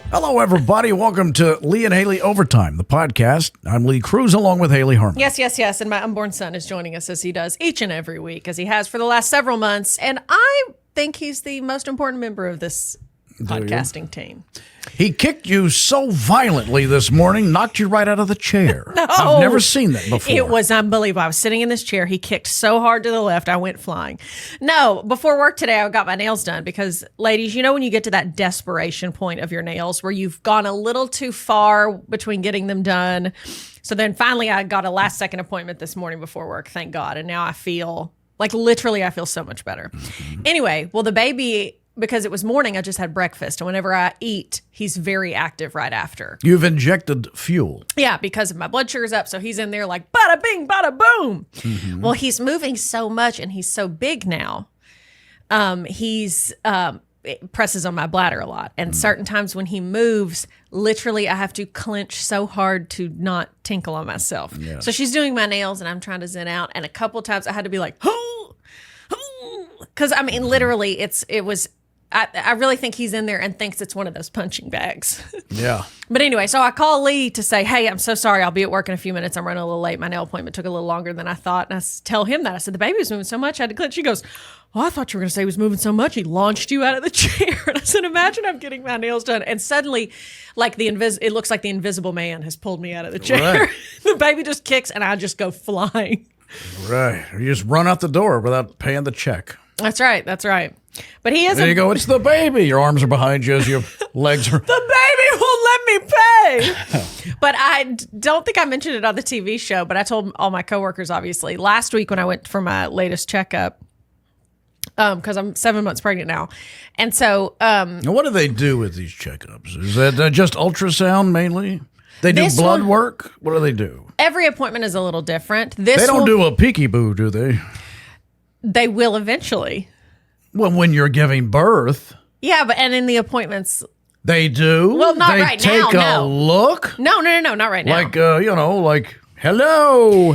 Hello, everybody. Welcome to Lee and Hayley Overtime, the podcast. I'm Lee Cruz along with Hayley Harmon. Yes. And my unborn son is joining us as he does each and every week, as he has for the last several months. And I think he's the most important member of this podcasting team. He kicked you so violently this morning, knocked you right out of the chair. No. I've never seen that before. It was unbelievable. I was sitting in this chair. He kicked so hard to the left, I went flying. No, before work today, I got my nails done because, ladies, you know when you get to that desperation point of your nails where you've gone a little too far between getting them done. So then finally I got a last second appointment this morning before work, thank God. And now I feel, like literally I feel so much better. Anyway, well, the baby... because it was morning, I just had breakfast. And whenever I eat, he's very active right after. You've injected fuel. Yeah, because my blood sugar's up. So he's in there like, bada bing, bada boom. Mm-hmm. Well, he's moving so much and he's so big now. It presses on my bladder a lot. And certain times when he moves, literally I have to clench so hard to not tinkle on myself. Yeah. So she's doing my nails and I'm trying to zen out. And a couple times I had to be like, because I mean, literally I really think he's in there and thinks it's one of those punching bags. Yeah. But anyway, so I call Lee to say, hey, I'm so sorry. I'll be at work in a few minutes. I'm running a little late. My nail appointment took a little longer than I thought. And I tell him that. I said, the baby was moving so much, I had to clench. She goes, well, I thought you were going to say he was moving so much, he launched you out of the chair. And I said, imagine I'm getting my nails done. And suddenly, like it looks like the Invisible Man has pulled me out of the chair. Right. The baby just kicks and I just go flying. Right. You just run out the door without paying the check. That's right. But he is. There you go. It's the baby. Your arms are behind you as your legs are. The baby won't let me pay. But I don't think I mentioned it on the TV show, but I told all my coworkers, obviously, last week when I went for my latest checkup, because I'm 7 months pregnant now. And so. Now what do they do with these checkups? Is that just ultrasound mainly? They do blood work? What do they do? Every appointment is a little different. They don't do a peekaboo, do they? They will eventually. Well, when you're giving birth. Yeah, and in the appointments. They do? Well, not right now, They take a look? No, not right now. Like, hello.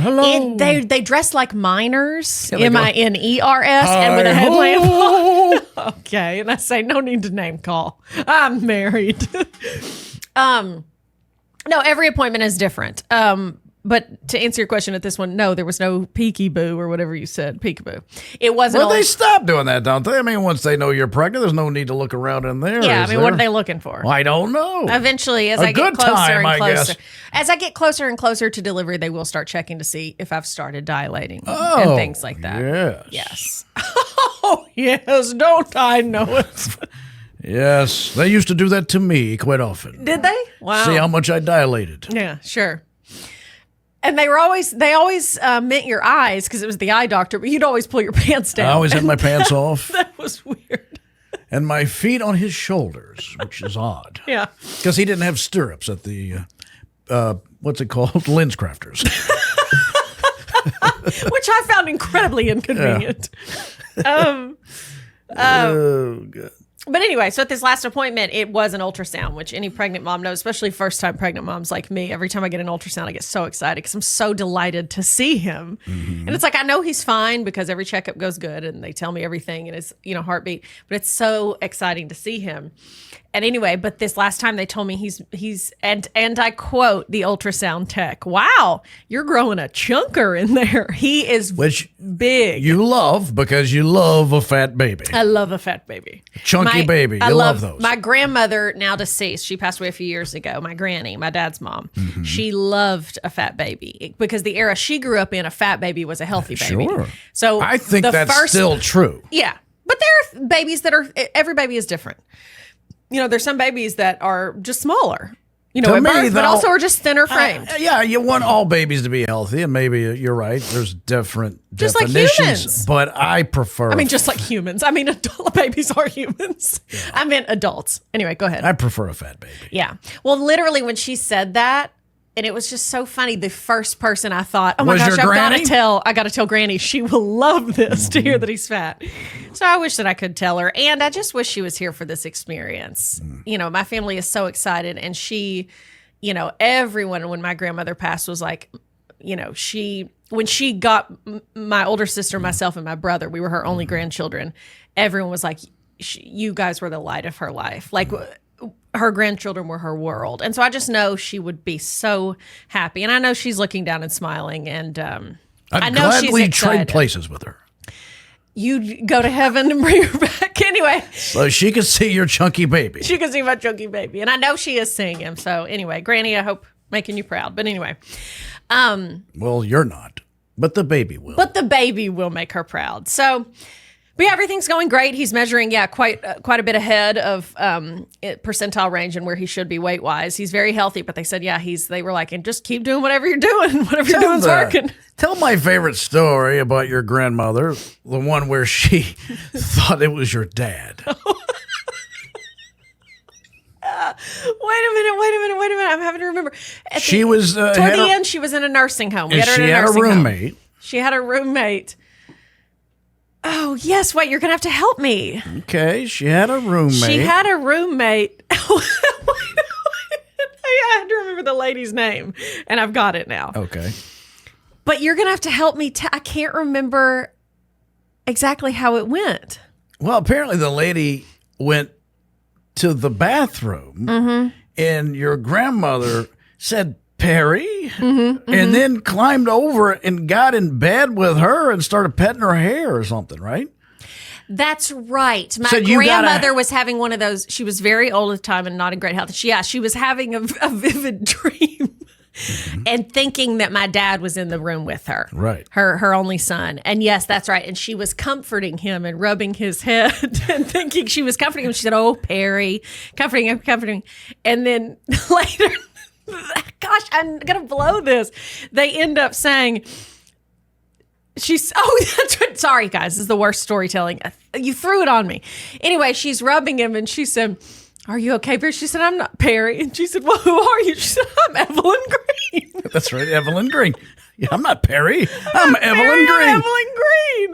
They dress like miners, M-I-N-E-R-S, and with a headlamp on. Okay, and I say, no need to name call. I'm married. No, every appointment is different. But to answer your question at this one, no, there was no peekaboo or whatever you said, peekaboo. It wasn't. Well, they stopped doing that, don't they? I mean, once they know you're pregnant, there's no need to look around in there. Yeah, I mean, what are they looking for? Well, I don't know. Eventually, as I get closer and closer to delivery, they will start checking to see if I've started dilating and things like that. Yes. Oh, yes. Don't I know it? Yes. They used to do that to me quite often. Did they? Wow. See how much I dilated. Yeah, sure. And they always meant your eyes because it was the eye doctor, but you'd always pull your pants down. I always had my pants off. That was weird. And my feet on his shoulders, which is odd. Yeah. Because he didn't have stirrups at the, what's it called? Lens crafters. Which I found incredibly inconvenient. Yeah. Oh, God. But anyway, so at this last appointment, it was an ultrasound, which any pregnant mom knows, especially first-time pregnant moms like me. Every time I get an ultrasound, I get so excited because I'm so delighted to see him. Mm-hmm. And it's like, I know he's fine because every checkup goes good and they tell me everything and his, heartbeat. But it's so exciting to see him. And anyway, but this last time they told me he's and I quote the ultrasound tech, wow, you're growing a chunker in there. He is big. You love because you love a fat baby. I love a fat baby. Chunky baby. You love those. My grandmother, now deceased, she passed away a few years ago. My granny, my dad's mom, she loved a fat baby because the era she grew up in, a fat baby was a healthy baby. Sure. So I think that's still true. Yeah. But there are babies every baby is different. There's some babies that are just smaller, at birth, but also are just thinner framed. You want all babies to be healthy, and maybe you're right. There's different just definitions, like humans. But I prefer. I mean, just like humans. I mean, adult babies are humans. Yeah. I meant adults. Anyway, go ahead. I prefer a fat baby. Yeah. Well, literally, when she said that, and it was just so funny. The first person I thought, oh my gosh, I got to tell Granny she will love this to hear that he's fat. So I wish that I could tell her. And I just wish she was here for this experience. My family is so excited. And she, everyone, when my grandmother passed was like, when she got my older sister, myself, and my brother, we were her only grandchildren. Everyone was like, you guys were the light of her life. Like, her grandchildren were her world. And so I just know she would be so happy. And I know she's looking down and smiling. And I know she's gladly excited. trade places with her. You go to heaven and bring her back anyway. So she can see your chunky baby. She can see my chunky baby. And I know she is seeing him. So anyway, Granny, I hope making you proud. But anyway. Well, you're not, but the baby will. But the baby will make her proud. So, but yeah, everything's going great. He's measuring, quite a bit ahead of percentile range and where he should be weight wise. He's very healthy, but they said, they were like, and just keep doing whatever you're doing. Whatever you're doing is working. Tell my favorite story about your grandmother, the one where she thought it was your dad. Wait a minute. I'm having to remember. Toward the end, she was in a nursing home. We had her in a nursing home. She had a roommate. Oh, yes. Wait, you're going to have to help me. Okay. She had a roommate. I had to remember the lady's name, and I've got it now. Okay. But you're going to have to help me. I can't remember exactly how it went. Well, apparently the lady went to the bathroom, and your grandmother said, Perry, and then climbed over and got in bed with her and started petting her hair or something, right? That's right. My grandmother was having one of those. She was very old at the time and not in great health. She was having a vivid dream and thinking that my dad was in the room with her. Right. Her only son. And yes, that's right. And she was comforting him and rubbing his head and thinking she was comforting him. She said, oh, Perry, comforting him. And then later... Gosh, I'm going to blow this. They end up saying, that's right. Sorry, guys. This is the worst storytelling. You threw it on me. Anyway, she's rubbing him and she said, are you okay, Perry? She said, I'm not Perry. And she said, well, who are you? She said, I'm Evelyn Green. That's right, Evelyn Green. Yeah, I'm not Perry. I'm Evelyn Green. I'm Evelyn Green.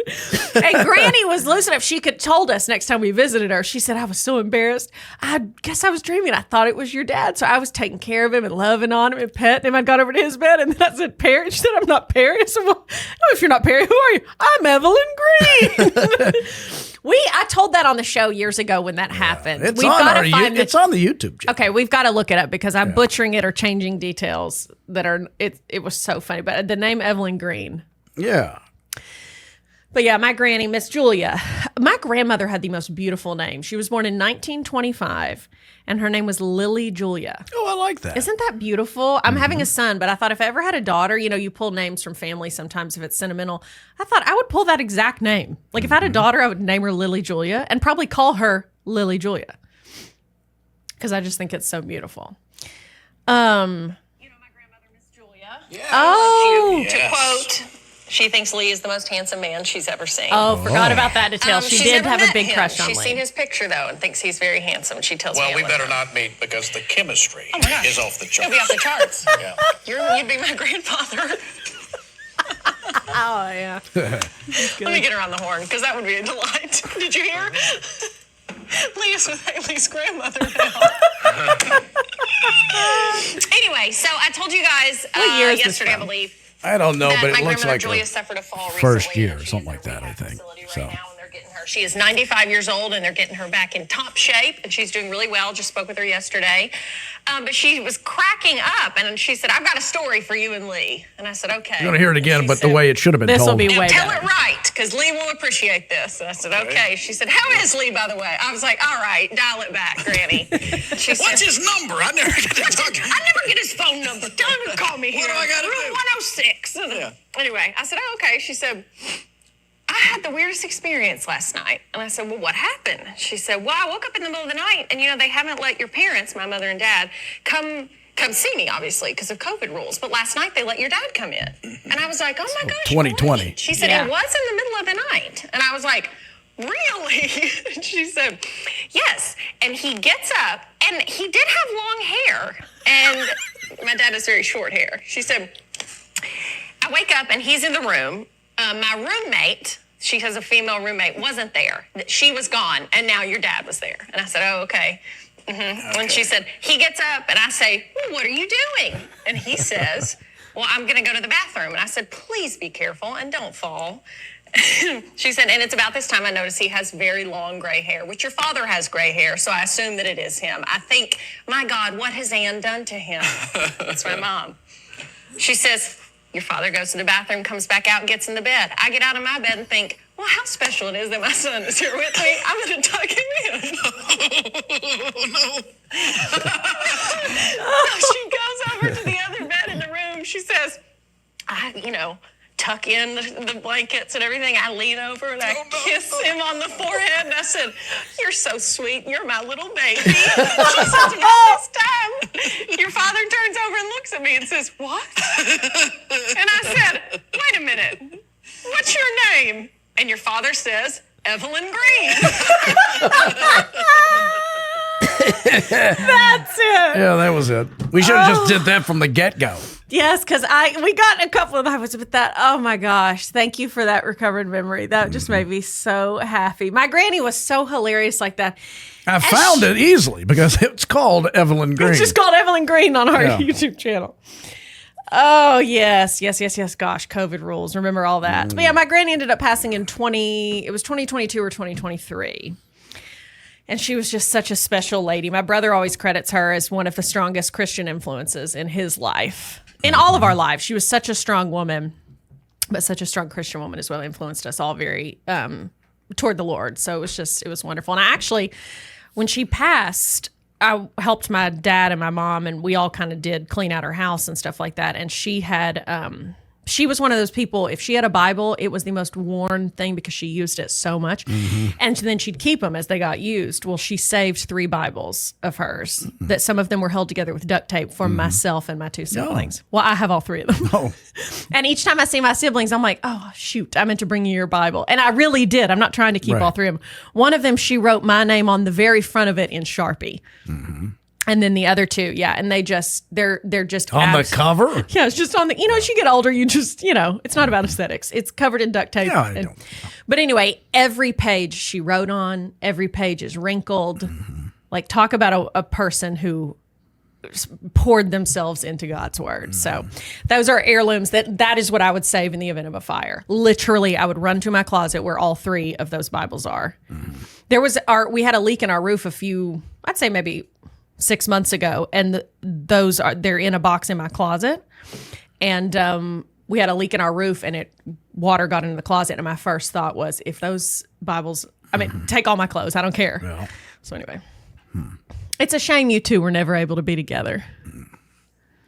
And Granny was loose enough. She could told us next time we visited her. She said, I was so embarrassed. I guess I was dreaming. I thought it was your dad. So I was taking care of him and loving on him and petting him. I got over to his bed and then I said, Perry. She said, I'm not Perry. I said, well, no, if you're not Perry, who are you? I'm Evelyn Green. I told that on the show years ago when that happened. It's on the YouTube channel. Okay, we've got to look it up because I'm butchering it or changing details that are. It was so funny, but the name Evelyn Green. Yeah. But yeah, my granny, Miss Julia. My grandmother had the most beautiful name. She was born in 1925, and her name was Lily Julia. Oh, I like that. Isn't that beautiful? I'm having a son, but I thought if I ever had a daughter, you pull names from family sometimes if it's sentimental. I thought I would pull that exact name. Like if I had a daughter, I would name her Lily Julia and probably call her Lily Julia because I just think it's so beautiful. My grandmother, Miss Julia. Yeah. Oh, to quote. She thinks Lee is the most handsome man she's ever seen. Oh, forgot about that detail. She did have a big crush on Lee. She's seen his picture, though, and thinks he's very handsome. She tells me. Well, we better not meet because the chemistry is off the charts. It'll be off the charts. Yeah. You'd be my grandfather. Oh, yeah. Let me get her on the horn, because that would be a delight. Did you hear? Lee is with Hayley's grandmother now. Anyway, so I told you guys yesterday, I believe. I don't know, but it looks like Julia suffered a fall first recently, year, something like that, I think. So. Right now, and they're getting her. She is 95 years old, and they're getting her back in top shape, and she's doing really well. Just spoke with her yesterday. But she was cracking up, and she said, I've got a story for you and Lee. And I said, okay. You're going to hear it again, but the way it should have been told. This will be way Tell better. it right, because Lee will appreciate this. And I said, okay. She said, how is Lee, by the way? I was like, all right, dial it back, Granny. She said, What's his number? I never get to talk. I never get his phone number. Tell him to call me here. What do I gotta Room do? 106. Yeah. Anyway, I said, oh, okay. She said, I had the weirdest experience last night. And I said, well, what happened? She said, well, I woke up in the middle of the night, and, they haven't let your parents, my mother and dad, come see me, obviously, because of COVID rules. But last night, they let your dad come in. And I was like, oh, my gosh. 2020. Really? She said, it was in the middle of the night. And I was like, really? She said, yes. And he gets up, and he did have long hair. And my dad has very short hair. She said, I wake up, and he's in the room. My roommate, she has a female roommate, wasn't there. She was gone, and now your dad was there. And I said, oh, okay. Okay. And she said, he gets up, and I say, well, what are you doing? And he says, well, I'm going to go to the bathroom. And I said, please be careful and don't fall. She said, and it's about this time I notice he has very long gray hair, which your father has gray hair, so I assume that it is him. I think, my God, what has Ann done to him? That's my mom. She says, your father goes to the bathroom, comes back out, and gets into bed. I get out of my bed and think, well, how special it is that my son is here with me. I'm going to tuck him in. She goes over to the other bed in the room. She says, tuck in the blankets and everything. I lean over and I kiss him on the forehead. And I said, you're so sweet. You're my little baby. She said to me this time, your father turns over and looks at me and says, what? And I said, wait a minute. What's your name? And your father says, Evelyn Green. That's it. Yeah, that was it. We should have just did that from the get-go. Yes, because we got a couple of Bibles, but that, oh my gosh, thank you for that recovered memory. That just made me so happy. My granny was so hilarious like that. I found it easily because it's called Evelyn Green. It's just called Evelyn Green on our YouTube channel. Oh, yes. Gosh, COVID rules. Remember all that. But yeah, my granny ended up passing in 2022 or 2023. And she was just such a special lady. My brother always credits her as one of the strongest Christian influences in his life. In all of our lives. She was such a strong woman, but such a strong Christian woman as well. Influenced us all very toward the Lord. So it was wonderful. And I actually, when she passed, I helped my dad and my mom, and we all kind of did clean out her house and stuff like that. And she had, she was one of those people, if she had a Bible, it was the most worn thing because she used it so much. Mm-hmm. And then she'd keep them as they got used. Well, she saved 3 Bibles of hers that some of them were held together with duct tape for myself and my 2 siblings. Well, I have all 3 of them. Oh. And each time I see my siblings, I'm like, oh, shoot, I meant to bring you your Bible. And I really did. I'm not trying to keep all 3 of them. One of them, she wrote my name on the very front of it in Sharpie. Mm-hmm. And then the other 2, they're just on the cover. Yeah, it's just on the. As you get older, you just it's not about aesthetics. It's covered in duct tape. Yeah, but anyway, every page she wrote on, every page is wrinkled. Mm-hmm. Like talk about a person who poured themselves into God's word. Mm-hmm. So those are heirlooms. That is what I would save in the event of a fire. Literally, I would run to my closet where all 3 of those Bibles are. Mm-hmm. We had a leak in our roof I'd say maybe 6 months ago, and they're in a box in my closet, and we had a leak in our roof, and water got into the closet, and my first thought was, if those Bibles, take all my clothes, I don't care. Yeah. So anyway, it's a shame you 2 were never able to be together.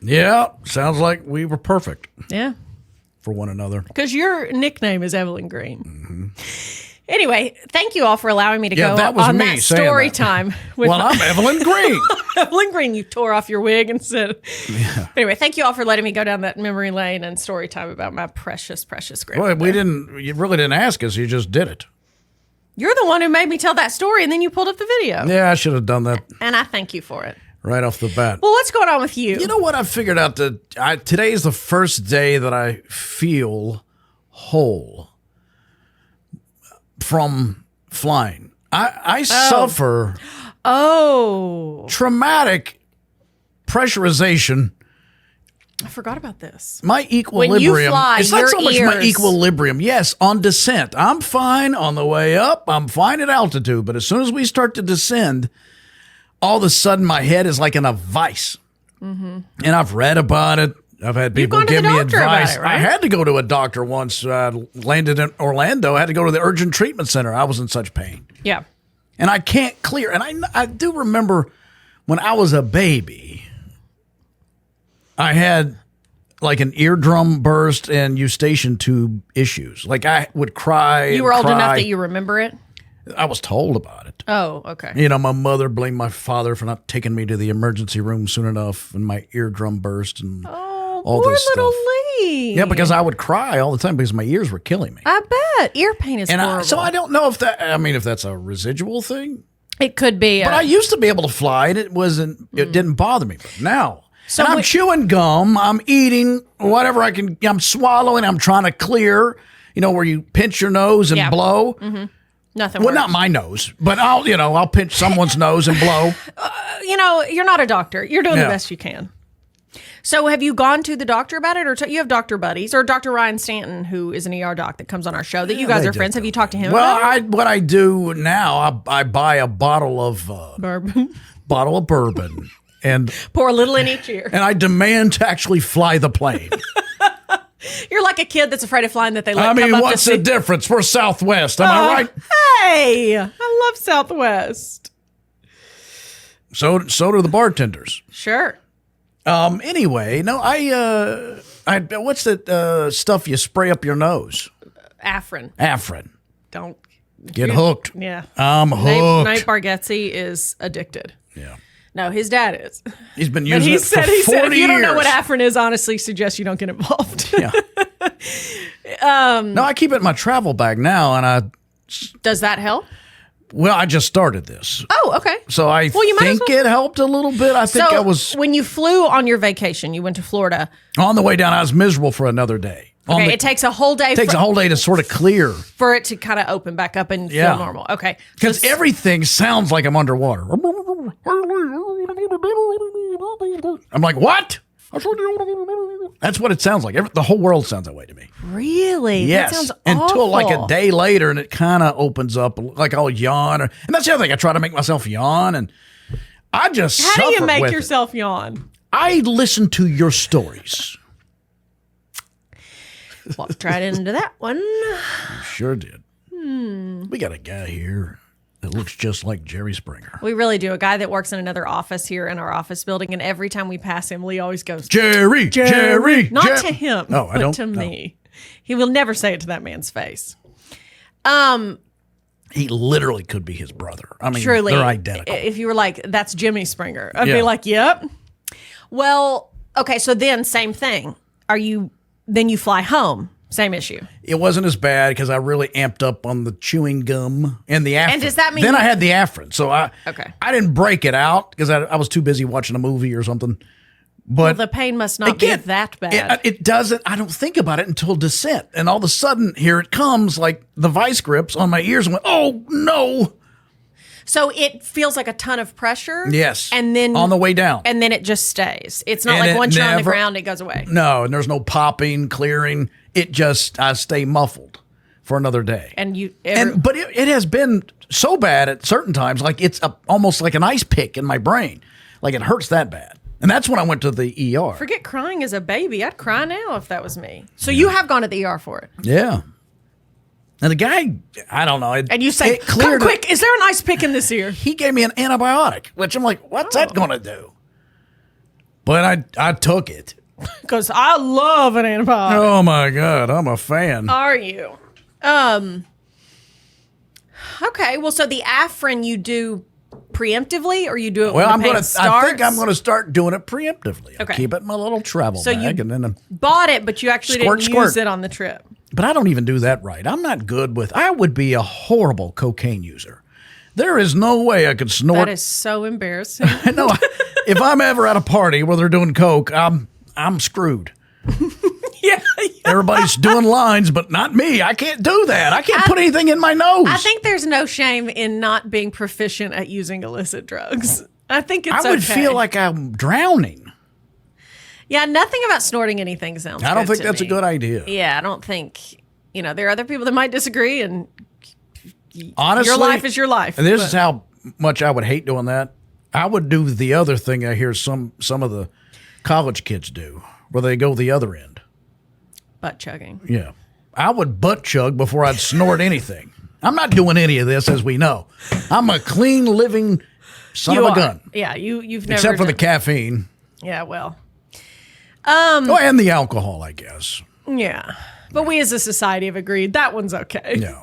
Yeah, sounds like we were perfect. Yeah, for one another. Because your nickname is Evelyn Green. Mm-hmm. Anyway, thank you all for allowing me to go on that story time. I'm Evelyn Green. Evelyn Green, you tore off your wig and said. Yeah. Anyway, thank you all for letting me go down that memory lane and story time about my precious, precious grandmother. Well, you really didn't ask us. You just did it. You're the one who made me tell that story, and then you pulled up the video. Yeah, I should have done that. And I thank you for it. Right off the bat. Well, what's going on with you? You know what? I figured out that today is the first day that I feel whole from flying. I suffer traumatic pressurization. I forgot about this. My equilibrium. When you fly, it's not so much my equilibrium. Yes, on descent, I'm fine on the way up. I'm fine at altitude. But as soon as we start to descend, all of a sudden my head is like in a vice. Mm-hmm. And I've read about it. I've had people give me advice. Right? I had to go to a doctor once. Landed in Orlando. I had to go to the urgent treatment center. I was in such pain. Yeah. And I can't clear. And I do remember when I was a baby, I had like an eardrum burst and eustachian tube issues. Like I would cry. You were old enough that you remember it? I was told about it. Oh, okay. My mother blamed my father for not taking me to the emergency room soon enough, and my eardrum burst and all this stuff. Poor little Lee. Yeah, because I would cry all the time because my ears were killing me. I bet. Ear pain is horrible. So I don't know if that's a residual thing. It could be. But I used to be able to fly, and it didn't bother me. But now, so I'm chewing gum, I'm eating whatever I can, I'm swallowing, I'm trying to clear, where you pinch your nose and blow. Mm-hmm. Nothing. Well, not my nose, but I'll pinch someone's nose and blow. You're not a doctor. You're doing the best you can. So have you gone to the doctor about it, or you have doctor buddies, or Dr. Ryan Stanton, who is an ER doc that comes on our show, that you guys they are friends? Have you talked to him Well, about it? what I do now, I buy a bottle of Bourbon. and Pour a little in each ear. and I demand to actually fly the plane. You're like a kid that's afraid of flying that they let I mean, come up what's to the see. difference? We're Southwest, am I right? Hey, I love Southwest. So do the bartenders. Sure. Anyway, no, I what's that stuff you spray up your nose? Afrin. Afrin. Don't Get hooked. Yeah. I'm hooked. Nate Bargatze is addicted. Yeah. No, his dad is. He's been But using he it said, for 40 if you years. don't know what Afrin is, honestly, suggest you don't get involved. Yeah. No, I keep it in my travel bag now, and Does that help? I just started this. Oh, okay. So I you might as think well- it helped a little bit. I think I was when you flew on your vacation, you went to Florida. on the way down. I was miserable for another day. Okay, it takes a whole day. It takes a whole day to sort of clear. For it to kind of open back up and Yeah. feel normal. Okay. Because So- everything sounds like I'm underwater. I'm like, what? That's what it sounds like. The whole world sounds that way to me. Really? Yes. That sounds Until like a awful. day later, and it kind of opens up, like I'll yawn. And that's the other thing. I try to make myself yawn, and I just How do you suffer make with it. yourself yawn? I listen to your stories. Walked right into that one. Sure did. We got a guy here that looks just like Jerry Springer. We really do. A guy that works in another office here in our office building, and every time we pass him, Lee always goes, Jerry. Not to him, Oh, I but don't to know. me. He will never say it to that man's face. He literally could be his brother. I mean, Truly. they're identical. If you were like, that's Jimmy Springer, I'd Yeah. be like, yep. Well, okay, so then same thing. Then you fly home. Same issue. It wasn't as bad because I really amped up on the chewing gum and the Afrin. And does that mean Then you- I had the Afrin, so I didn't break it out because I was too busy watching a movie or something. But The pain must not be that bad. It doesn't. I don't think about it until descent, and all of a sudden, here it comes, like the vice grips on my ears, and went, "Oh no!" So it feels like a ton of pressure. Yes, And then on the way down, and then it just stays. It's not And like it once you're on the never- ground, it goes away. no, and there's no popping, clearing. It just I stay muffled for another day. But it has been so bad at certain times, like it's almost like an ice pick in my brain, like it hurts that bad. And that's when I went to the ER. Forget crying as a baby. I'd cry now if that was me. So you have gone to the ER for it. Yeah. And the guy, I don't know. And you say, it come cleared quick, is there an ice pick in this ear? He gave me an antibiotic, which I'm like, what's that going to do? But I took it. Because I love an antibiotic. Oh my God, I'm a fan. Are you? Okay, well, so the Afrin you do preemptively, or you do it Well, when the pain I starts? think I'm gonna start doing it preemptively. I'll Okay. keep it in my little travel So bag, you and then. bought it, but you actually Squirt, didn't squirt. use it on the trip. But I don't even do that right. I'm not good with. I would be a horrible cocaine user. There is no way I could snort. That is so embarrassing. No, if I'm ever at a party where they're doing coke, I'm screwed. yeah. Everybody's doing lines, but not me. I can't do that. I can't put anything in my nose. I think there's no shame in not being proficient at using illicit drugs. I think it's I would okay. feel like I'm drowning. Yeah, nothing about snorting anything sounds I don't good think to that's a me. good idea. Yeah, I don't think, there are other people that might disagree, and Honestly, your life is your life. And this but- is how much I would hate doing that. I would do the other thing I hear some of the college kids do, where they go the other end. butt chugging. Yeah. I would butt chug before I'd snort anything. I'm not doing any of this, as we know. I'm a clean living son You of a are. gun. Yeah, you've never Except for the done- caffeine. Yeah, well. Oh, and the alcohol, I guess. Yeah. But we as a society have agreed that one's okay. Yeah.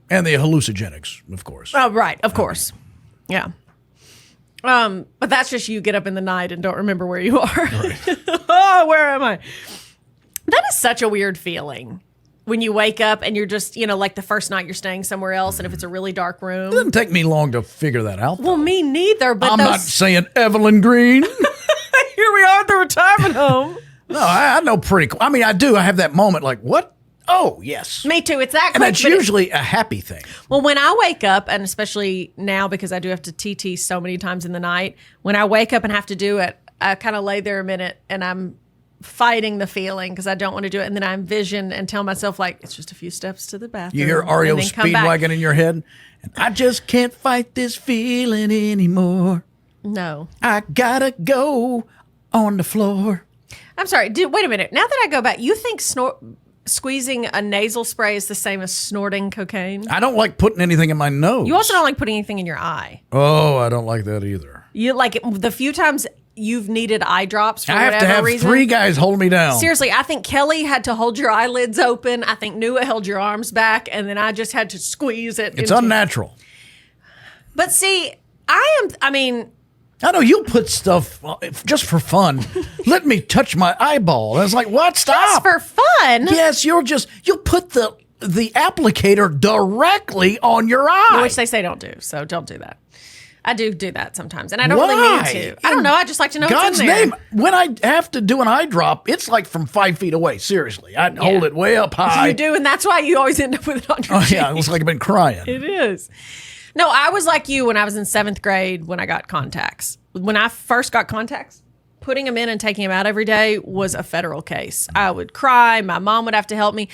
And the hallucinogenics, of course. Oh, right, of course. Yeah. But that's just you get up in the night and don't remember where you are. Right. Oh, where am I? That is such a weird feeling. When you wake up and you're just, like the first night you're staying somewhere else, and if it's a really dark room. It doesn't take me long to figure that out. Well, me neither, but I'm not saying Evelyn Green. here we are at the retirement home. No, I know pretty. I mean, I do. I have that moment like, what? Oh, yes. Me too. It's that quick. And that's but usually a happy thing. well, when I wake up, and especially now because I do have to TT so many times in the night, when I wake up and have to do it, I kind of lay there a minute and I'm fighting the feeling because I don't want to do it. And then I envision and tell myself, like, it's just a few steps to the bathroom. You hear REO Speedwagon in your head? And I just can't fight this feeling anymore. No. I gotta go on the floor. I'm sorry. Wait a minute. Now that I go back, you think squeezing a nasal spray is the same as snorting cocaine? I don't like putting anything in my nose. You also don't like putting anything in your eye. Oh, I don't like that either. You like the few times you've needed eye drops for I have whatever to have reason. 3 guys hold me down. Seriously, I think Kelly had to hold your eyelids open. I think Nua held your arms back, and then I just had to squeeze it. It's unnatural. But see, I mean, I know you put stuff just for fun. Let me touch my eyeball. And I was like, what? Stop. just for fun. Yes, you'll put the applicator directly on your eye. Which they say don't do, so don't do that. I do that sometimes, and I don't really mean to. I don't know. I just like to know God's what's in there. name. When I have to do an eye drop, it's like from 5 feet away. Seriously, I hold it way up high. You do, and that's why you always end up with it on your Oh cheek. yeah, it looks like I've been crying. It is. No, I was like you when I was in 7th grade when I got contacts. When I first got contacts, putting them in and taking them out every day was a federal case. I would cry. My mom would have to help me.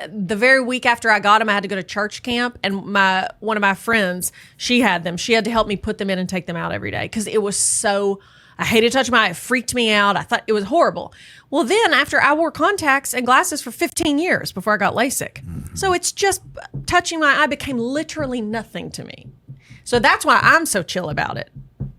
The very week after I got them, I had to go to church camp, and one of my friends, she had them. She had to help me put them in and take them out every day because it was so. I hated touching my eye. It freaked me out. I thought it was horrible. Well, then after I wore contacts and glasses for 15 years before I got LASIK. So it's just touching my eye became literally nothing to me. So that's why I'm so chill about it,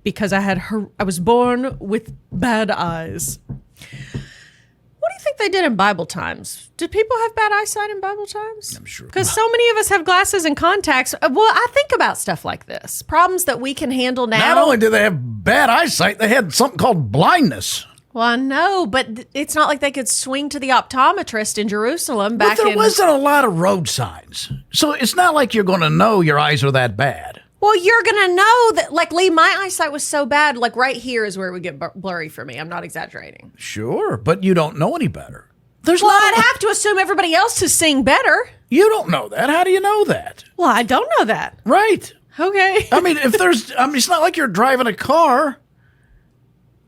because I was born with bad eyes. What do you think they did in Bible times? Did people have bad eyesight in Bible times? I'm sure. Because so many of us have glasses and contacts. Well, I think about stuff like this. Problems that we can handle now. Not only did they have bad eyesight, they had something called blindness. Well, I know, but it's not like they could swing to the optometrist in Jerusalem But back there in... wasn't a lot of road signs. So it's not like you're going to know your eyes are that bad. Well, you're going to know that, like, Lee, my eyesight was so bad, like right here is where it would get blurry for me. I'm not exaggerating. Sure, but you don't know any better. There's Well, not I'd have to assume everybody else is seeing better. You don't know that. How do you know that? Well, I don't know that. Right. Okay. I mean, it's not like you're driving a car.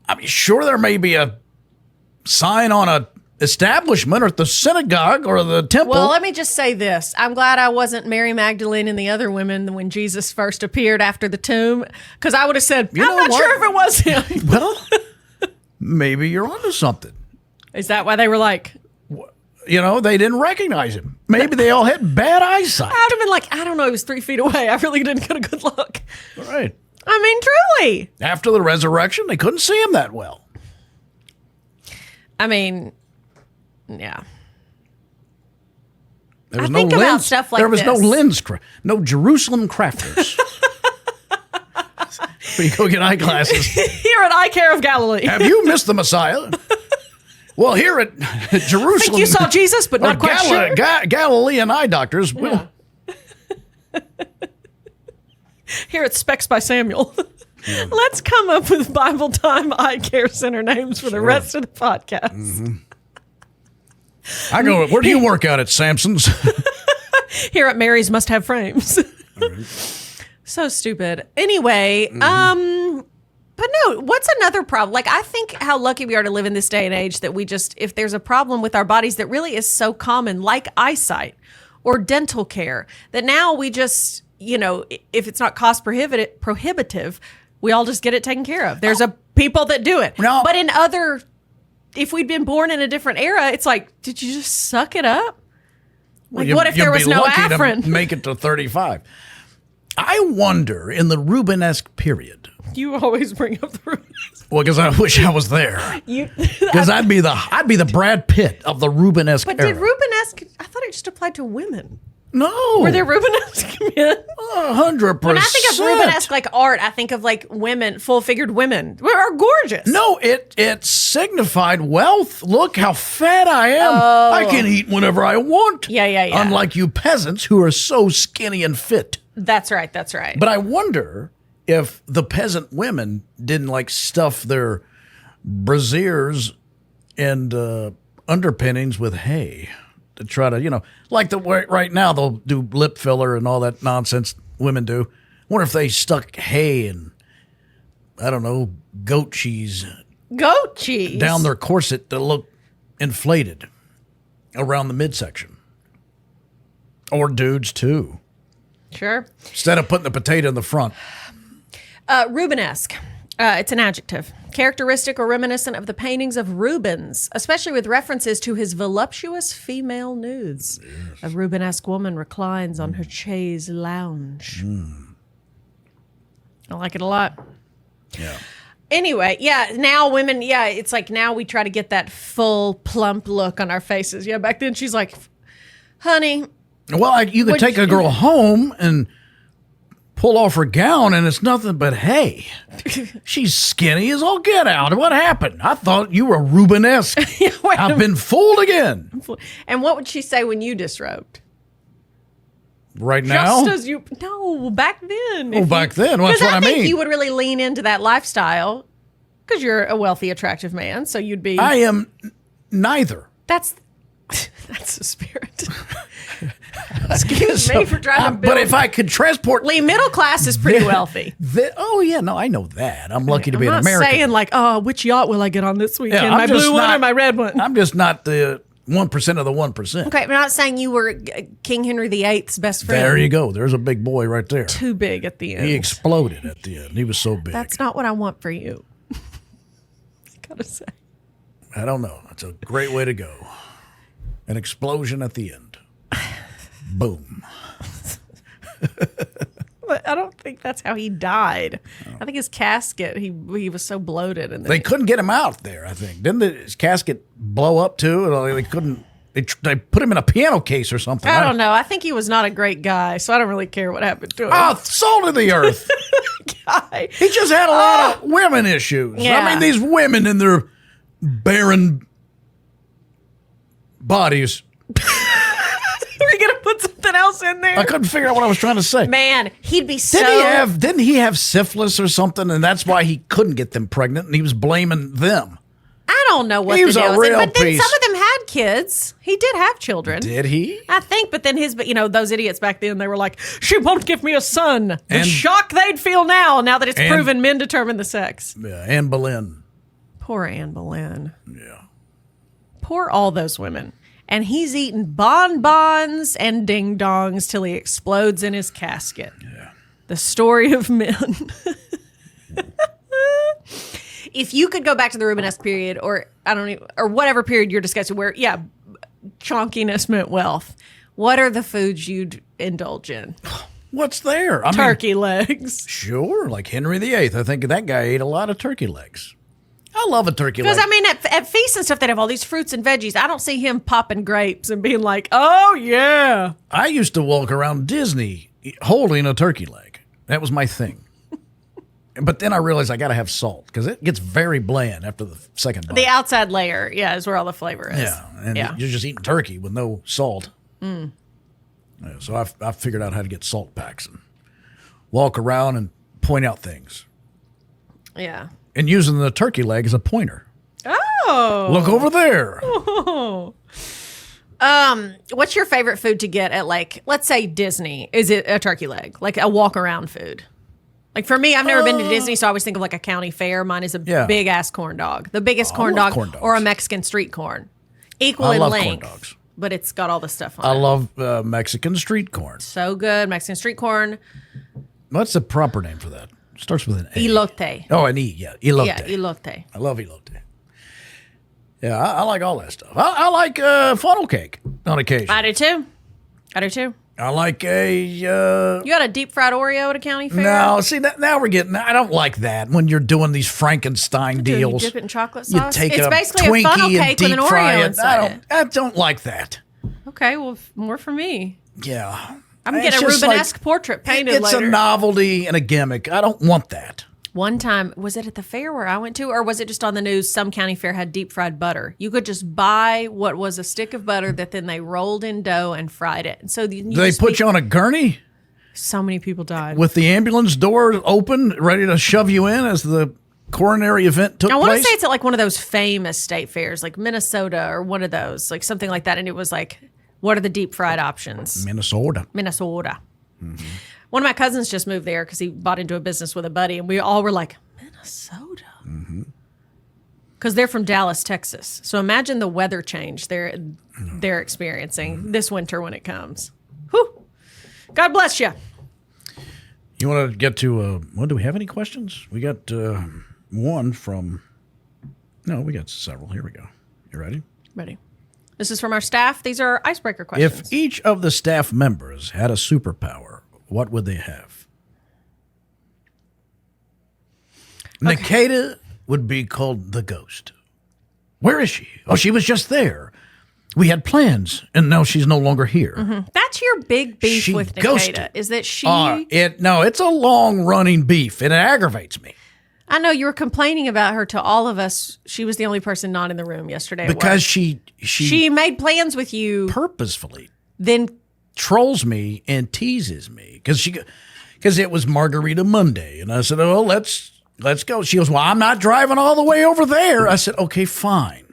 I mean, sure, there may be a sign on a establishment or at the synagogue or the temple. Well, let me just say this. I'm glad I wasn't Mary Magdalene and the other women when Jesus first appeared after the tomb, because I would have said, I'm not sure if it was him. Well, maybe you're onto something. Is that why they were like... You know, they didn't recognize him. Maybe they all had bad eyesight. I would have been like, I don't know, he was 3 feet away. I really didn't get a good look. All right. I mean, truly. After the resurrection, they couldn't see him that well. I mean, yeah. There was I think about stuff like there was this. no lens, no Jerusalem crafters. Where you go get eyeglasses. Here at Eye Care of Galilee. Have you missed the Messiah? Well, here at Jerusalem. I think you saw Jesus, but not quite sure. Galilean eye doctors. Yeah. Here at Specs by Samuel. Yeah. Let's come up with Bible Time Eye Care Center names for the rest of the podcast. Mm-hmm. I go, where do you work out at Samson's? Here at Mary's Must Have Frames. Right. So stupid. Anyway, but no, what's another problem? Like, I think how lucky we are to live in this day and age that we just, if there's a problem with our bodies that really is so common, like eyesight or dental care, that now we just, you know, if it's not cost prohibitive, we all just get it taken care of. There's people that do it. No. But if we'd been born in a different era, it's like, did you just suck it up? Like, what if there was no Afrin? To make it to 35. I wonder, in the Rubenesque period. You always bring up the Rubenesque. Well, because I wish I was there. Because I'd be the Brad Pitt of the Rubenesque era. But did Rubenesque? I thought it just applied to women. No. Were there Rubenesque men? 100%. When I think of Rubenesque like art, I think of like women, full-figured women who are gorgeous. No, it signified wealth. Look how fat I am. Oh. I can eat whenever I want. Yeah. Unlike you peasants who are so skinny and fit. That's right. But I wonder if the peasant women didn't like stuff their brassieres and underpinnings with hay to try to, like right now they'll do lip filler and all that nonsense women do. Wonder if they stuck hay and, I don't know, goat cheese down their corset to look inflated around the midsection. Or dudes, too. Sure. Instead of putting the potato in the front. Rubenesque. It's an adjective. Characteristic or reminiscent of the paintings of Rubens, especially with references to his voluptuous female nudes. Yes. A Rubenesque woman reclines on her chaise lounge. I like it a lot. Yeah. Anyway, now women, it's like now we try to get that full plump look on our faces. Yeah, back then she's like, honey. Well, you could take a girl home and pull off her gown, and it's nothing but hay. She's skinny as all get out. What happened? I thought you were Rubenesque. I've been fooled again. And what would she say when you disrobed? Right now? Just as you... No, back then. Oh, back then. Well, that's what I mean. Because I think you would really lean into that lifestyle because you're a wealthy, attractive man, so you'd be... I am neither. That's the spirit. Excuse me for trying to build... But if I could transport... Lee, middle class is pretty wealthy. I know that. I'm lucky to be an American. I'm not saying like, which yacht will I get on this weekend? My blue one or my red one? I'm just not the 1% of the 1%. Okay, I'm not saying you were King Henry VIII's best friend. There you go. There's a big boy right there. Too big at the end. He exploded at the end. He was so big. That's not what I want for you. I gotta say. I don't know. That's a great way to go. An explosion at the end. Boom. But I don't think that's how he died. I think his casket, he was so bloated. And they couldn't get him out there, I think. Didn't his casket blow up too? They couldn't. They put him in a piano case or something. I don't know. I think he was not a great guy, so I don't really care what happened to him. Oh, salt of the earth. Guy. He just had a lot of women issues. Yeah. I mean, these women in their barren bodies. Are you gonna put something else in there? I couldn't figure out what I was trying to say. Man, he'd be so... Didn't he have syphilis or something, and that's why he couldn't get them pregnant, and he was blaming them? I don't know what he the was deal a is. real But then piece. some of them had kids. He did have children. Did he? I think, but then those idiots back then, they were like, she won't give me a son. The And- shock they'd feel now that it's proven men determine the sex. Yeah, Anne Boleyn. Poor Anne Boleyn. Yeah. Poor all those women. And he's eating bonbons and ding-dongs till he explodes in his casket. Yeah. The story of men. If you could go back to the Rubenesque period, or whatever period you're discussing, where chonkiness meant wealth, what are the foods you'd indulge in? What's there? Turkey legs. Sure, like Henry VIII. I think that guy ate a lot of turkey legs. I love a turkey leg. Because, at feasts and stuff, they'd have all these fruits and veggies. I don't see him popping grapes and being like, oh, yeah. I used to walk around Disney holding a turkey leg. That was my thing. But then I realized I got to have salt because it gets very bland after the second bite. The outside layer, is where all the flavor is. Yeah, and you're just eating turkey with no salt. Yeah, so I figured out how to get salt packs and walk around and point out things. Yeah. And using the turkey leg as a pointer. Oh. Look over there. Oh. What's your favorite food to get at, like, let's say Disney? Is it a turkey leg? Like a walk around food? Like for me, I've never been to Disney, so I always think of like a county fair. Mine is a big ass corn dog. The biggest corn dog or a Mexican street corn. Equal in length. Corn dogs. But it's got all the stuff on it. I love Mexican street corn. So good. Mexican street corn. What's the proper name for that? Starts with an A. Elote. Oh, an E, yeah. Elote. Yeah, elote. I love elote. Yeah, I like all that stuff. I like funnel cake on occasion. I do too. I like a... You got a deep fried Oreo at a county fair? No, see, now we're getting... I don't like that when you're doing these Frankenstein deals. You dip it in chocolate sauce? You take it's a basically Twinkie a funnel and cake with deep an fry Oreo it. inside it. I don't like that. Okay, well, more for me. Yeah. I'm getting a Rubenesque portrait painted It's later. a novelty and a gimmick. I don't want that. One time, was it at the fair where I went to, or was it just on the news? Some county fair had deep fried butter. You could just buy what was a stick of butter that then they rolled in dough and fried it. And so they put you on a gurney? So many people died. With the ambulance door open, ready to shove you in as the coronary event took place? I want to say it's at like one of those famous state fairs, like Minnesota or one of those, like something like that. And it was like What are the deep fried options? Minnesota. One of my cousins just moved there because he bought into a business with a buddy, and we all were like, Minnesota? Because they're from Dallas, Texas. So imagine the weather change they're experiencing this winter when it comes. Whew. God bless you. You want to get to, do we have any questions? We got one from, no, we got several. Here we go. You ready? Ready. This is from our staff. These are icebreaker questions. If each of the staff members had a superpower, what would they have? Okay. Nikita would be called the ghost. Where is she? Oh, she was just there. We had plans, and now she's no longer here. That's your big beef She with ghosted. Nikita, is that she... it's a long-running beef, and it aggravates me. I know you were complaining about her to all of us. She was the only person not in the room yesterday. Because she made plans with you. Purposefully Then trolls me and teases me because it was Margarita Monday, and I said, "Oh, let's go." She goes, "Well, I'm not driving all the way over there." I said, "Okay, fine.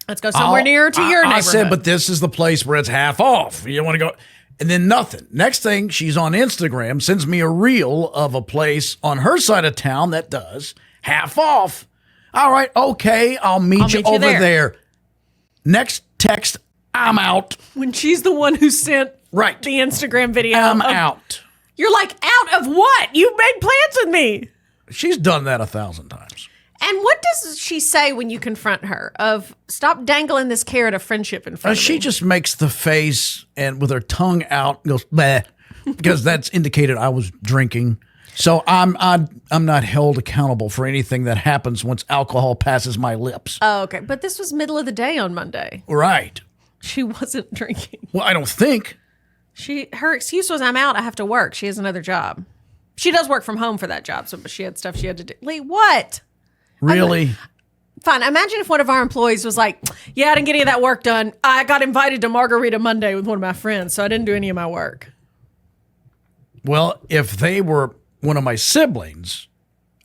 Let's go somewhere nearer to your neighborhood." I said, "But this is the place where it's half off. You want to go?" And then nothing. Next thing, she's on Instagram, sends me a reel of a place on her side of town that does half off. All right, okay, I'll meet you over there. Next text, I'm out. When she's the one who sent the Instagram video. I'm out. You're like, out of what? You made plans with me. She's done that 1,000 times. And what does she say when you confront her of stop dangling this carrot of friendship in front of me? She just makes the face and with her tongue out goes, bleh, because that's indicated I was drinking. So I'm not held accountable for anything that happens once alcohol passes my lips. Oh, okay. But this was middle of the day on Monday. Right. She wasn't drinking. Well, I don't think. Her excuse was, I'm out. I have to work. She has another job. She does work from home for that job, so but she had stuff she had to do. Lee, what? Really? Fine. Imagine if one of our employees was like, yeah, I didn't get any of that work done. I got invited to Margarita Monday with one of my friends, so I didn't do any of my work. Well, if they were one of my siblings,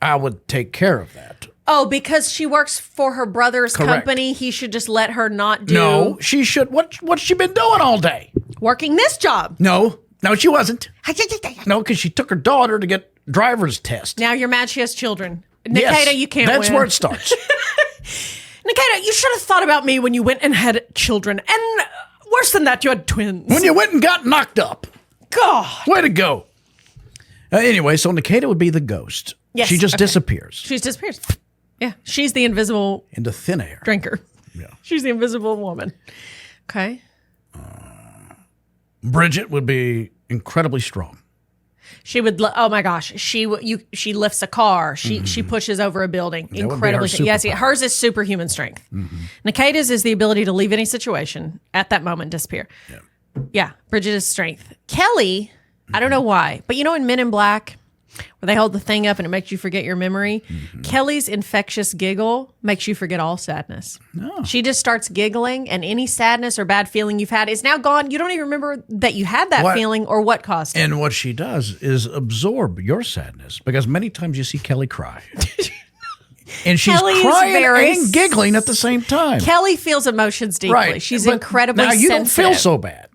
I would take care of that. Oh, because she works for her brother's company, he should just let her not do... No, she should. What's she been doing all day? Working this job. No, she wasn't. No, because she took her daughter to get driver's test. Now you're mad she has children. Nikita, yes, you can't that's win. where it starts. Nikita, you should have thought about me when you went and had children. And worse than that, you had twins. When you went and got knocked up. God. Way to go. Anyway, so Nikita would be the ghost. Yes. She just disappears. She just disappears. Yeah. She's the invisible... into thin air. Drinker. Yeah. She's the invisible woman. Okay. Bridget would be incredibly strong. She would. Oh my gosh. She lifts a car. She pushes over a building. That Incredibly. would be her Yes. superpower. Hers is superhuman strength. Nikita's is the ability to leave any situation at that moment, disappear. Yeah. Bridget is strength. Kelly, I don't know why, but you know in Men in Black, where they hold the thing up and it makes you forget your memory. Kelly's infectious giggle makes you forget all sadness. No. She just starts giggling, and any sadness or bad feeling you've had is now gone. You don't even remember that you had that feeling or what caused it. And what she does is absorb your sadness, because many times you see Kelly cry. And she's Kelly is crying very and giggling at the same time. Kelly feels emotions deeply. Right. She's But incredibly now you sensitive. don't feel so bad.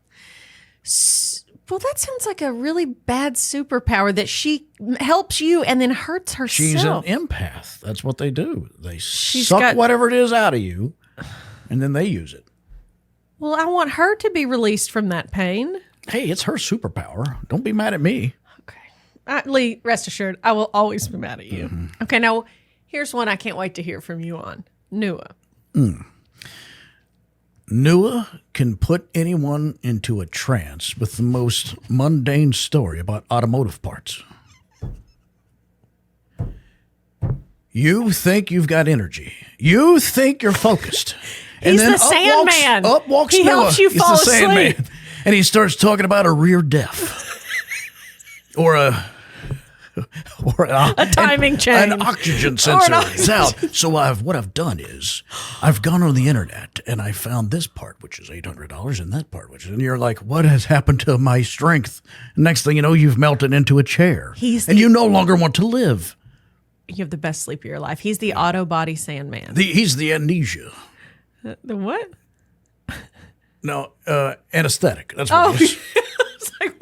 Well, that sounds like a really bad superpower that she helps you and then hurts herself. She's an empath. That's what they do. They suck whatever it is out of you, and then they use it. Well, I want her to be released from that pain. Hey, it's her superpower. Don't be mad at me. Okay. Lee, rest assured, I will always be mad at you. Okay, now here's one I can't wait to hear from you on. Nua. Nua can put anyone into a trance with the most mundane story about automotive parts. You think you've got energy. You think you're focused. He's the Sandman. Up walks He Nua. helps you He's fall the Sandman. asleep. And he starts talking about a rear def. or a timing chain. An oxygen sensor is out. So what I've done is I've gone on the internet and I found this part, which is $800, and that part, and you're like, what has happened to my strength? Next thing you know, you've melted into a chair, and you no longer want to live. You have the best sleep of your life. He's the auto body Sandman. He's the amnesia. The what? No, anesthetic. That's what it is. It's like,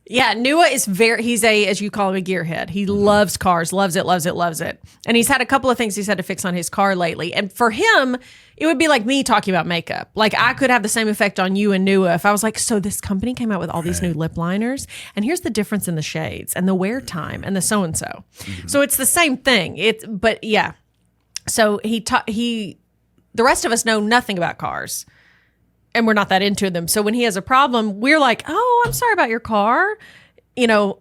yeah, Nua is he's as you call him, a gearhead. He loves cars, loves it, loves it, loves it. And he's had a couple of things he's had to fix on his car lately. And for him, it would be like me talking about makeup. Like I could have the same effect on you and Nua if I was like, so this company came out with all these new lip liners, and here's the difference in the shades and the wear time and the so-and-so. So it's the same thing. But yeah. So the rest of us know nothing about cars. And we're not that into them. So when he has a problem, we're like, oh, I'm sorry about your car. You know,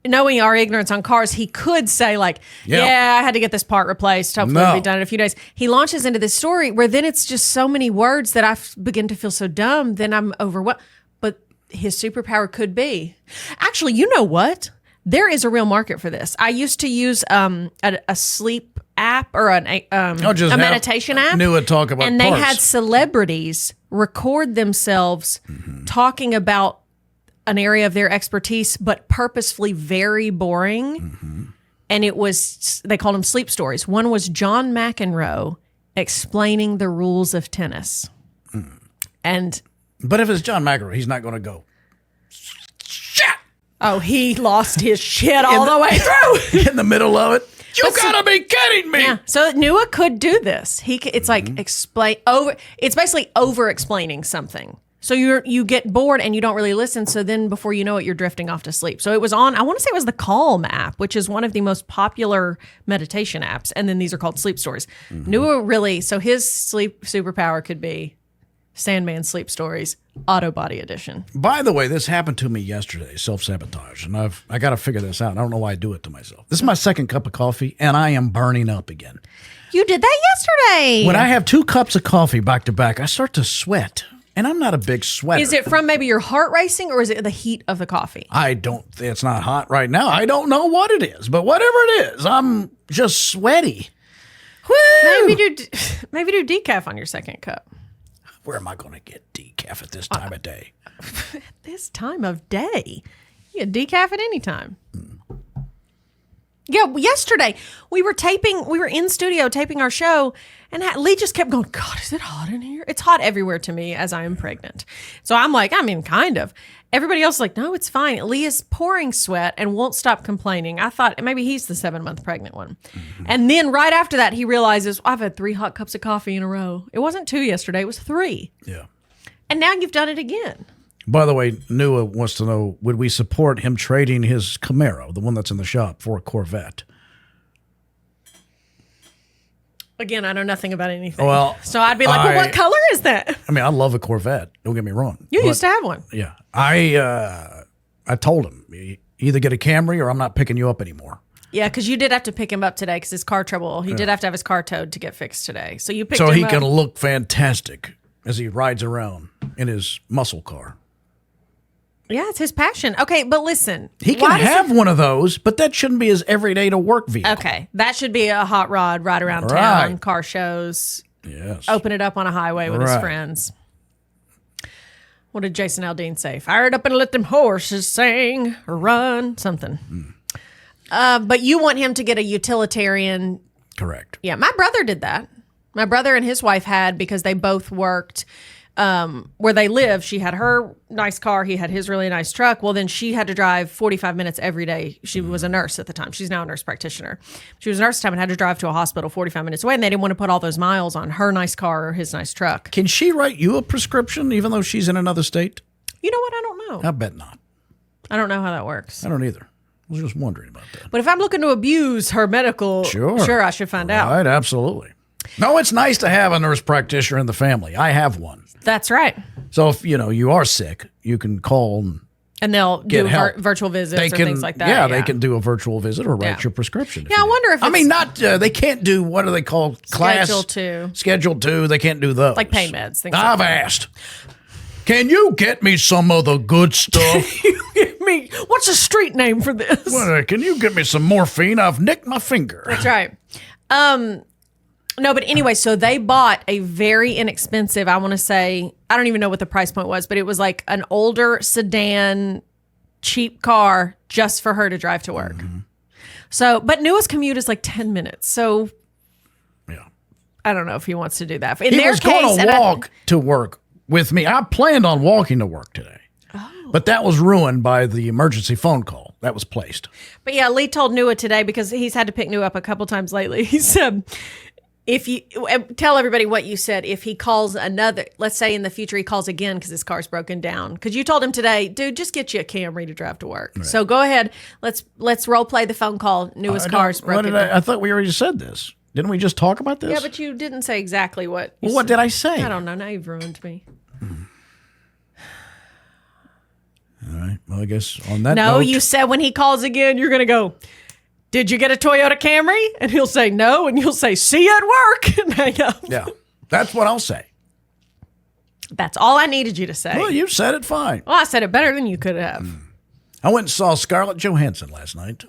knowing our ignorance on cars, he could say like, yeah, I had to get this part replaced. Hopefully it'll be done in a few days. He launches into this story where then it's just so many words that I begin to feel so dumb. Then I'm overwhelmed. But his superpower could be. Actually, you know what? There is a real market for this. I used to use a sleep app or a meditation app. Knew it talk about and they had celebrities record themselves talking about an area of their expertise, but purposefully very boring. And it was, they called them sleep stories. One was John McEnroe explaining the rules of tennis. But if it's John McEnroe, he's not going to go. Oh, he lost his shit all the way through. In the middle of it. You gotta be kidding me. Yeah. So Nua could do this. It's like it's basically over explaining something. So you get bored and you don't really listen. So then before you know it, you're drifting off to sleep. So it was on, I want to say it was the Calm app, which is one of the most popular meditation apps. And then these are called sleep stories. Nua really, so his sleep superpower could be Sandman Sleep Stories, Auto Body Edition. By the way, this happened to me yesterday, self-sabotage, and I got to figure this out. I don't know why I do it to myself. This is my second cup of coffee, and I am burning up again. You did that yesterday. When I have 2 cups of coffee back to back, I start to sweat, and I'm not a big sweater. Is it from maybe your heart racing, or is it the heat of the coffee? It's not hot right now. I don't know what it is, but whatever it is, I'm just sweaty. Woo! Maybe do decaf on your second cup. Where am I going to get decaf at this time of day? This time of day? You get decaf at any time. Yeah, yesterday we were in studio taping our show, and Lee just kept going, God, is it hot in here? It's hot everywhere to me as I am pregnant. So I'm like, kind of. Everybody else is like, no, it's fine. Lee is pouring sweat and won't stop complaining. I thought maybe he's the 7-month pregnant one. And then right after that, he realizes, I've had 3 hot cups of coffee in a row. It wasn't 2 yesterday. It was 3. Yeah. And now you've done it again. By the way, Nua wants to know, would we support him trading his Camaro, the one that's in the shop, for a Corvette? Again, I know nothing about anything. Well, so I'd be like, well, what color is that? I mean, I love a Corvette. Don't get me wrong. You used to have one. Yeah. I told him, either get a Camry or I'm not picking you up anymore. Yeah, because you did have to pick him up today because his car trouble. He did have to have his car towed to get fixed today. So you picked him up. So he can look fantastic as he rides around in his muscle car. Yeah, it's his passion. Okay, but listen. He can have one of those, but that shouldn't be his everyday to work vehicle. Okay, that should be a hot rod ride around town, car shows. Yes. Open it up on a highway with his friends. What did Jason Aldean say? Fire it up and let them horses sing or run, something. But you want him to get a utilitarian. Correct. Yeah, my brother did that. My brother and his wife had, because they both worked where they live. She had her nice car. He had his really nice truck. Well, then she had to drive 45 minutes every day. She was a nurse at the time. She's now a nurse practitioner. She was a nurse at the time and had to drive to a hospital 45 minutes away. And they didn't want to put all those miles on her nice car or his nice truck. Can she write you a prescription even though she's in another state? You know what? I don't know. I bet not. I don't know how that works. I don't either. I was just wondering about that. But if I'm looking to abuse her medical, sure I should find out. Right, absolutely. No, it's nice to have a nurse practitioner in the family. I have one. That's right. So if you are sick, you can call and they'll do virtual visits or things like that. Yeah, they can do a virtual visit or write your prescription. Yeah, I wonder if they can't do, what are they called? Schedule 2. Schedule 2. They can't do those. Like pain meds. Things I've asked. Can you get me some of the good stuff? What's a street name for this? Well, can you get me some morphine? I've nicked my finger. That's right. No, but anyway, so they bought a very inexpensive, I want to say, I don't even know what the price point was, but it was like an older sedan, cheap car just for her to drive to work. So, but Nua's commute is like 10 minutes. So, yeah. I don't know if he wants to do that. In He their was case, going to and walk to work with me. I planned on walking to work today. But that was ruined by the emergency phone call that was placed. But yeah, Lee told Nua today, because he's had to pick Nua up a couple times lately. He said, if you tell everybody what you said, if he calls another, let's say in the future he calls again because his car's broken down. Because you told him today, dude, just get you a Camry to drive to work. Right. So go ahead, let's role play the phone call. Nua's car's broken down. I thought we already said this. Didn't we just talk about this? Yeah, but you didn't say exactly what. Well, what did I say? I don't know. Now you've ruined me. All right. Well, I guess on that No, note, you said when he calls again, you're going to go, did you get a Toyota Camry? And he'll say no. And you'll say, see you at work. And hang up. Yeah, that's what I'll say. That's all I needed you to say. Well, you said it fine. Well, I said it better than you could have. I went and saw Scarlett Johansson last night.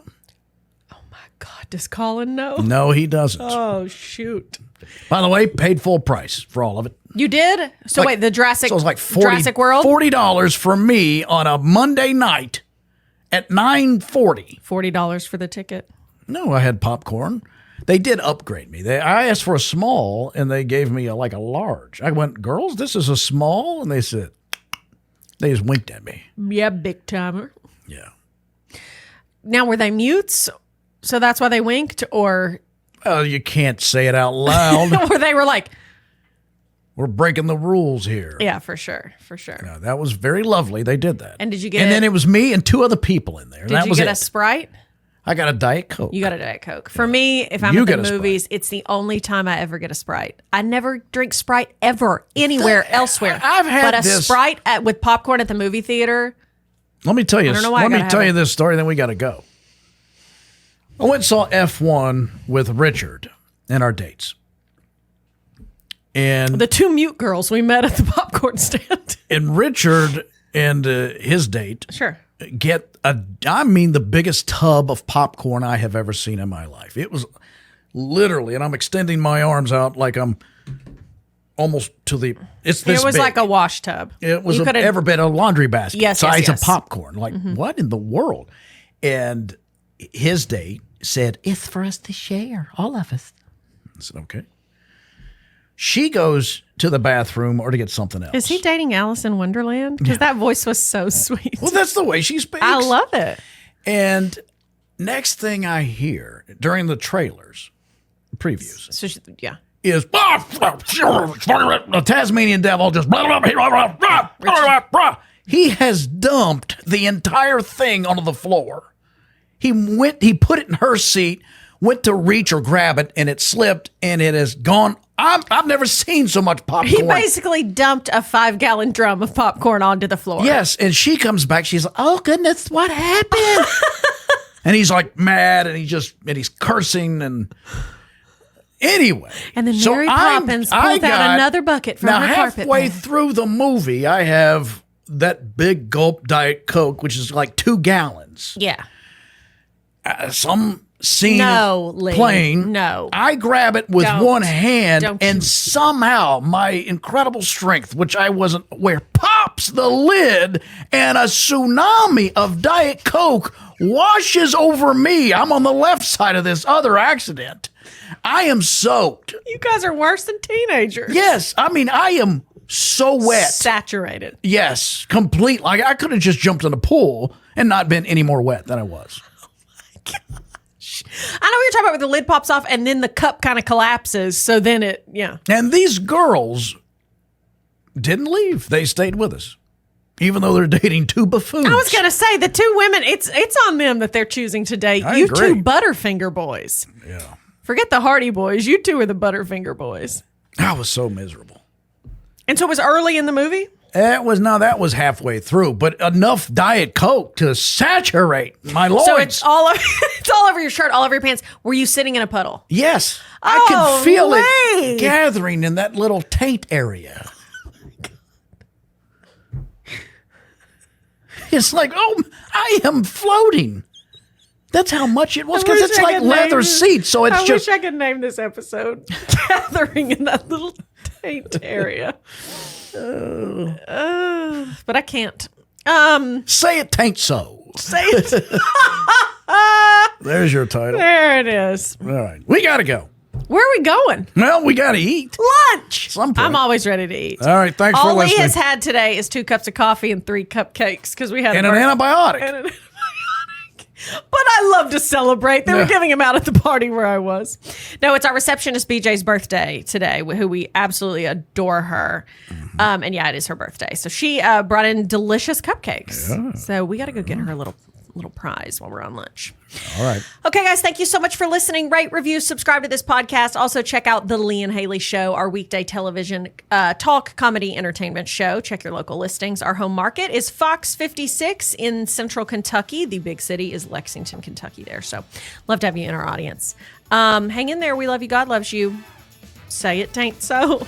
Oh, my God. Does Colin know? No, he doesn't. Oh, shoot. By the way, paid full price for all of it. You did? So wait, the Jurassic, So it was like Jurassic World? $40 for me on a Monday night at 9:40. $40 for the ticket. No, I had popcorn. They did upgrade me. I asked for a small, and they gave me a large. I went, girls, this is a small? And they said, they just winked at me. Yeah, big timer. Yeah. Now, were they mutes? So that's why they winked? Or You can't say it out loud. or they were like, We're breaking the rules here. yeah, for sure. For sure. No, that was very lovely. They did that. And did you get And then it was me and two other people in there. And Did that you was get it. a Sprite? I got a Diet Coke. You got a Diet Coke. For me, if I'm You at get the a Sprite. movies, it's the only time I ever get a Sprite. I never drink Sprite ever, anywhere, elsewhere. I've had but a this- Sprite with popcorn at the movie theater. Let me tell you. don't know why I Let me gotta tell have you it. this story. Then we got to go. I went and saw F1 with Richard and our dates, and The two mute girls we met at the popcorn stand. Richard and his date Sure. get the biggest tub of popcorn I have ever seen in my life. It was literally, and I'm extending my arms out like I'm almost to the. It's this. It was big. like a wash tub. It was You coulda- ever been a laundry basket Yes, size yes, yes. of popcorn. Like, what in the world? And his date said, it's for us to share, all of us. I said, okay. She goes to the bathroom or to get something else. Is he dating Alice in Wonderland? Because that voice was so sweet. Well, that's the way she speaks. I love it. And next thing I hear during the trailers, previews, So yeah. is the Tasmanian devil just he has dumped the entire thing onto the floor. He put it in her seat, went to reach or grab it, and it slipped, and it has gone. I've never seen so much popcorn. He basically dumped a 5-gallon drum of popcorn onto the floor. Yes, and she comes back. She's like, "Oh goodness, what happened?" And he's like mad, and he's cursing, and anyway. And then so Mary Poppins pulled out another bucket from now her carpet halfway bag. through the movie, I have that big gulp Diet Coke, which is like 2 gallons. Yeah. Some scene No, Lee. playing. No. I grab it with Don't. one hand, Don't and you. somehow my incredible strength, which I wasn't aware, pops the lid, and a tsunami of Diet Coke washes over me. I'm on the left side of this other accident. I am soaked. You guys are worse than teenagers. Yes, I mean, I am so wet. Saturated. Yes, complete. Like, I could have just jumped in a pool and not been any more wet than I was. I know what you're talking about, where the lid pops off and then the cup kind of collapses. So then And these girls didn't leave. They stayed with us, even though they're dating 2 buffoons. I was going to say, the 2 women, it's on them that they're choosing to date. I You agree. 2 Butterfinger boys. Yeah. Forget the Hardy boys. You 2 are the Butterfinger boys. I was so miserable. And so it was early in the movie? That was halfway through, but enough Diet Coke to saturate my loins. So it's all over your shirt, all over your pants. Were you sitting in a puddle? Yes, I Oh, could feel Lee. it gathering in that little taint area. It's like, oh, I am floating. That's how much it was, because it's like leather seats, so it's I just. wish I could name this episode "Gathering in that little taint area," but I can't. Say it tain't so. Say it. There's your title. There it is. All right, we gotta go. Where are we going? Well, we got to eat. Lunch. Some point. I'm always ready to eat. All right, thanks for All listening. Lee has had today is 2 cups of coffee and 3 cupcakes because we had and a an birth- antibiotic. and an antibiotic. But I love to celebrate. They were giving him out at the party where I was. No, it's our receptionist BJ's birthday today, who we absolutely adore her. And yeah, it is her birthday. So she brought in delicious cupcakes. Yeah. So we got to go get her a little prize while we're on lunch. All right. Okay, guys, thank you so much for listening. Rate, review, subscribe to this podcast. Also, check out The Lee and Hayley Show, our weekday television talk, comedy, entertainment show. Check your local listings. Our home market is Fox 56 in central Kentucky. The big city is Lexington, Kentucky there. So love to have you in our audience. Hang in there. We love you. God loves you. Say it tain't so.